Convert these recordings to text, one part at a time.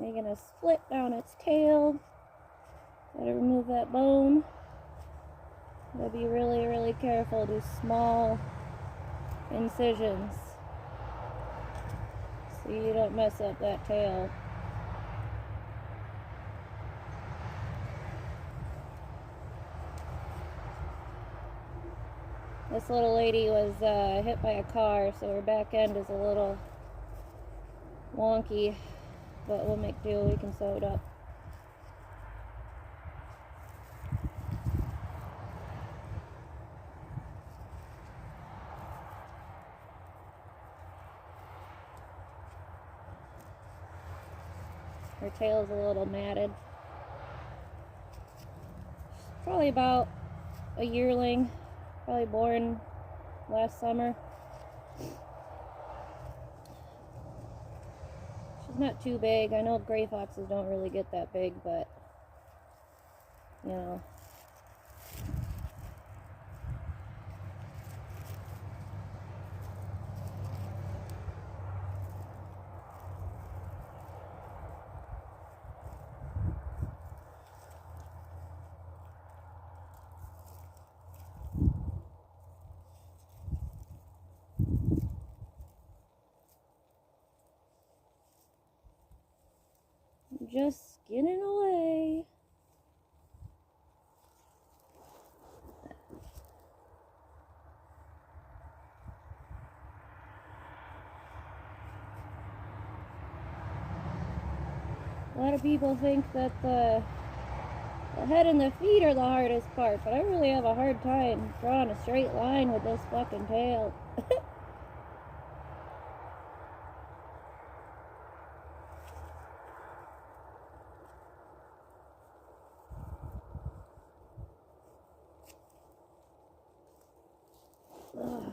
making a split down its tail. Gotta remove that bone. Gotta be really, really careful. Do small incisions so you don't mess up that tail. This little lady was hit by a car, so her back end is a little wonky, but we'll make do. We can sew it up. Her tail's a little matted. She's probably about a yearling. Probably born last summer. She's not too big. I know gray foxes don't really get that big, but you know. Just skinning away. A lot of people think that the head and the feet are the hardest part, but I really have a hard time drawing a straight line with this fucking tail. Ugh.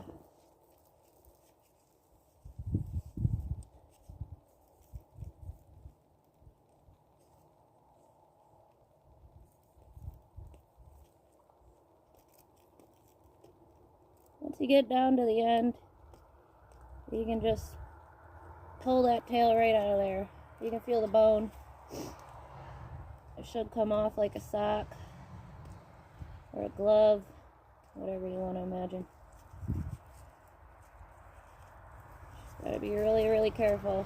Once you get down to the end, you can just pull that tail right out of there. You can feel the bone. It should come off like a sock or a glove, whatever you want to imagine. Just gotta be really, really careful.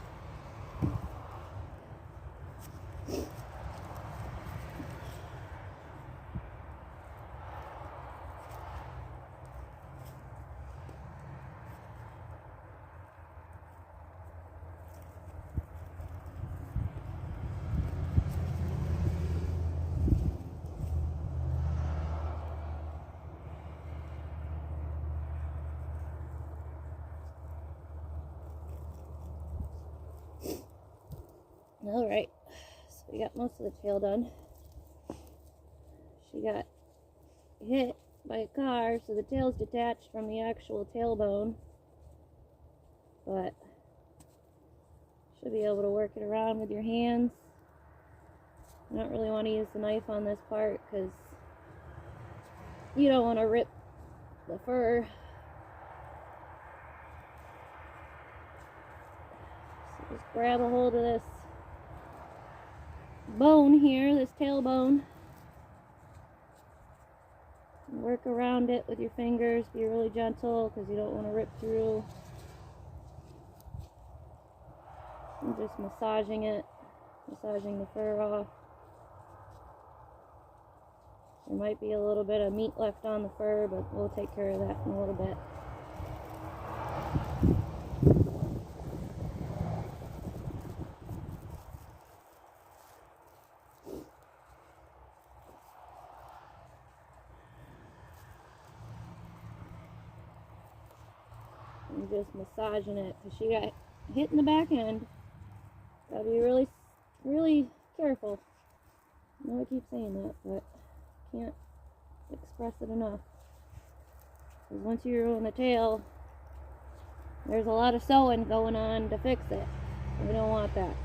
Alright, so we got most of the tail done. She got hit by a car, so the tail's detached from the actual tailbone. But should be able to work it around with your hands. I don't really want to use the knife on this part because you don't want to rip the fur. So just grab a hold of this bone here, this tailbone, and work around it with your fingers. Be really gentle because you don't want to rip through. I'm just massaging it, massaging the fur off. There might be a little bit of meat left on the fur, but we'll take care of that in a little bit. I'm just massaging it because she got hit in the back end. Gotta be really, really careful. I know I keep saying that, but can't express it enough. Because once you ruin the tail, there's a lot of sewing going on to fix it. We don't want that.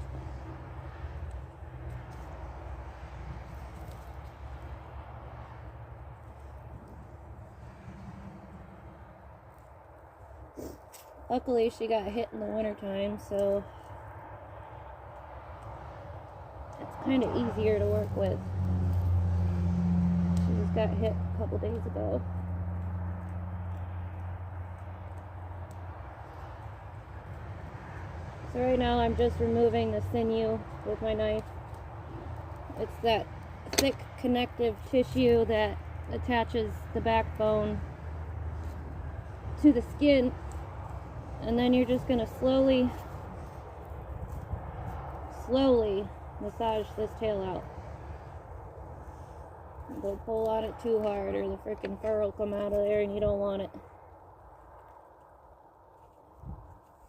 Luckily, she got hit in the wintertime, so kind of easier to work with. She just got hit a couple days ago. So right now I'm just removing the sinew with my knife. It's that thick connective tissue that attaches the backbone to the skin, and then you're just going to slowly massage this tail out. Don't pull on it too hard or the frickin' fur will come out of there and you don't want it.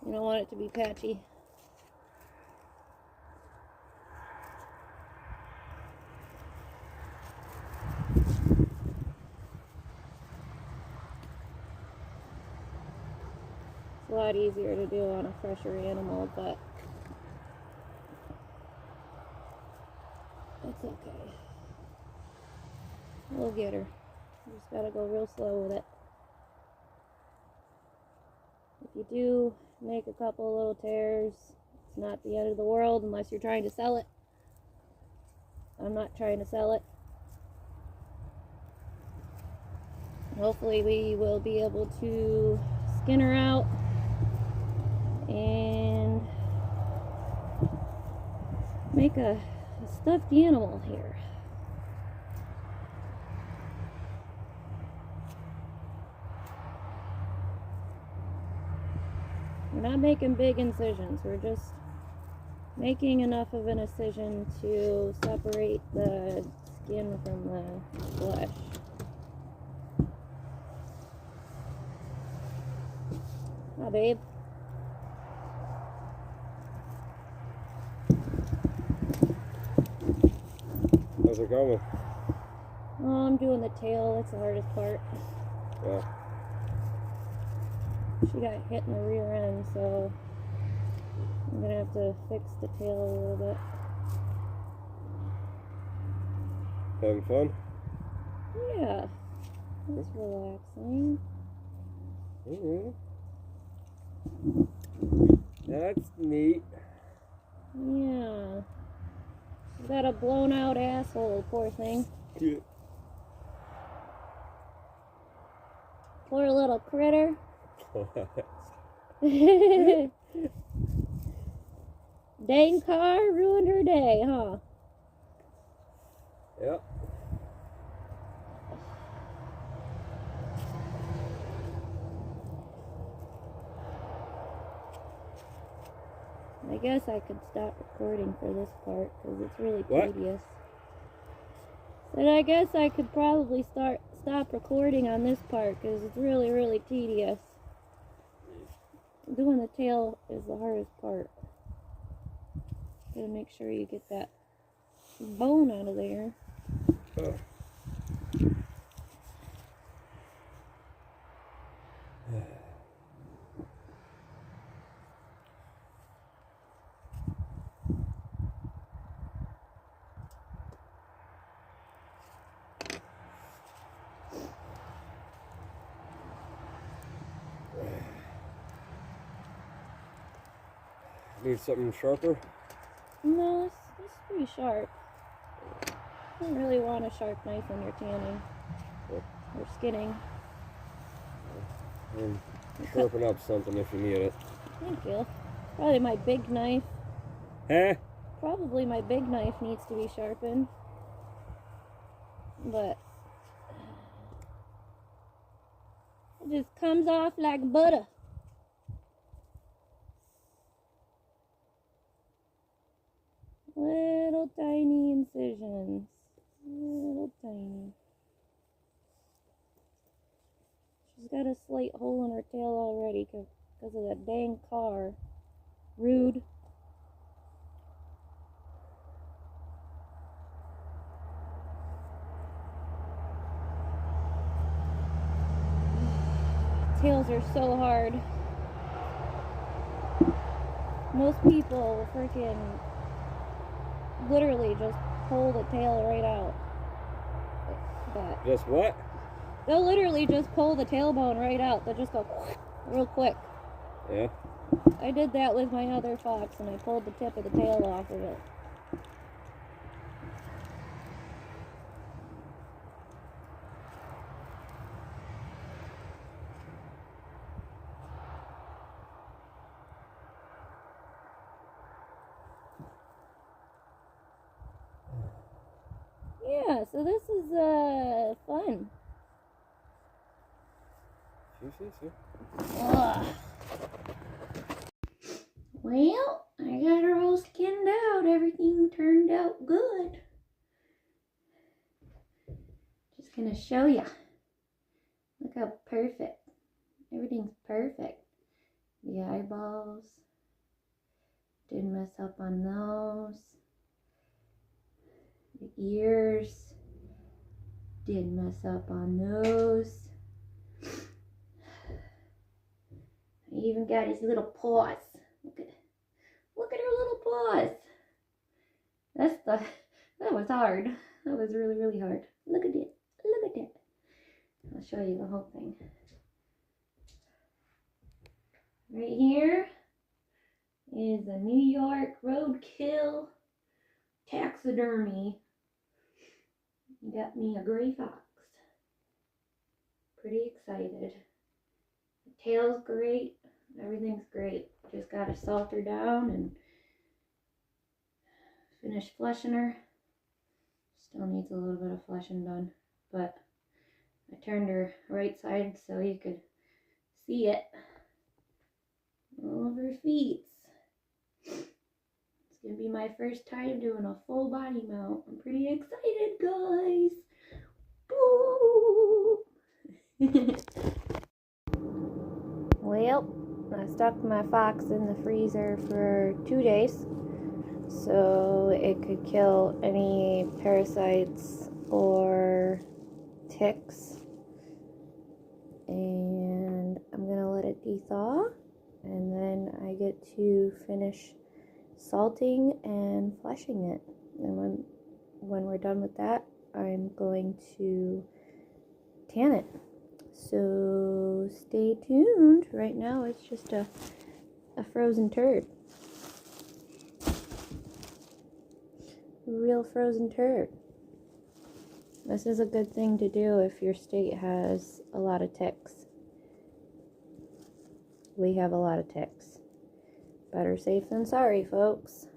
You don't want it to be patchy. It's a lot easier to do on a fresher animal, but it's okay. We'll get her. You just gotta go real slow with it. If you do make a couple little tears, it's not the end of the world unless you're trying to sell it. I'm not trying to sell it. Hopefully we will be able to skin her out and make a stuffed animal here. We're not making big incisions, we're just making enough of an incision to separate the skin from the flesh. Hi, babe. How's it going? Oh, I'm doing the tail, that's the hardest part. Yeah. She got hit in the rear end, so I'm gonna have to fix the tail a little bit. Having fun? Yeah, it's relaxing. Mm-hmm. That's neat. Yeah. She's got a blown out asshole, poor thing. Yeah. Poor little critter. Dang car ruined her day, huh? Yep. I guess I could stop recording for this part because it's really What? tedious. Said I guess I could probably stop recording on this part because it's really tedious. Doing the tail is the hardest part. Gotta make sure you get that bone out of there. Oh. Need something sharper? No, it's pretty sharp. You don't really want a sharp knife when you're tanning or skinning. And sharpen up something if you need it. Thank you. Probably my big knife. Huh? Probably my big knife needs to be sharpened. But it just comes off like butter. Little tiny incisions. Little tiny. She's got a slight hole in her tail already because of that dang car. Rude. Tails are so hard. Most people will freaking literally just pull the tail right out. But Just what? they'll literally just pull the tailbone right out. They'll just go real quick. Yeah. I did that with my other fox and I pulled the tip of the tail off of it. So this is fun. See. Ugh. Well, I got her all skinned out. Everything turned out good. Just gonna show ya. Look how perfect. Everything's perfect. The eyeballs. Didn't mess up on those. The ears. Didn't mess up on those. I even got his little paws. Look at her little paws. That was hard. That was really, really hard. Look at it. Look at that. I'll show you the whole thing. Right here is a New York roadkill taxidermy. Got me a gray fox. Pretty excited. The tail's great. Everything's great. Just gotta salt her down and finish fleshing her. Still needs a little bit of fleshing done, but I turned her right side so you could see it. All of her feet. It's gonna be my first time doing a full body mount. I'm pretty excited, guys. Boo! Well, I stuck my fox in the freezer for 2 days so it could kill any parasites or ticks. And I'm gonna let it de-thaw, and then I get to finish salting and fleshing it. And when we're done with that, I'm going to tan it. So stay tuned. Right now it's just a frozen turd. Real frozen turd. This is a good thing to do if your state has a lot of ticks. We have a lot of ticks. Better safe than sorry, folks.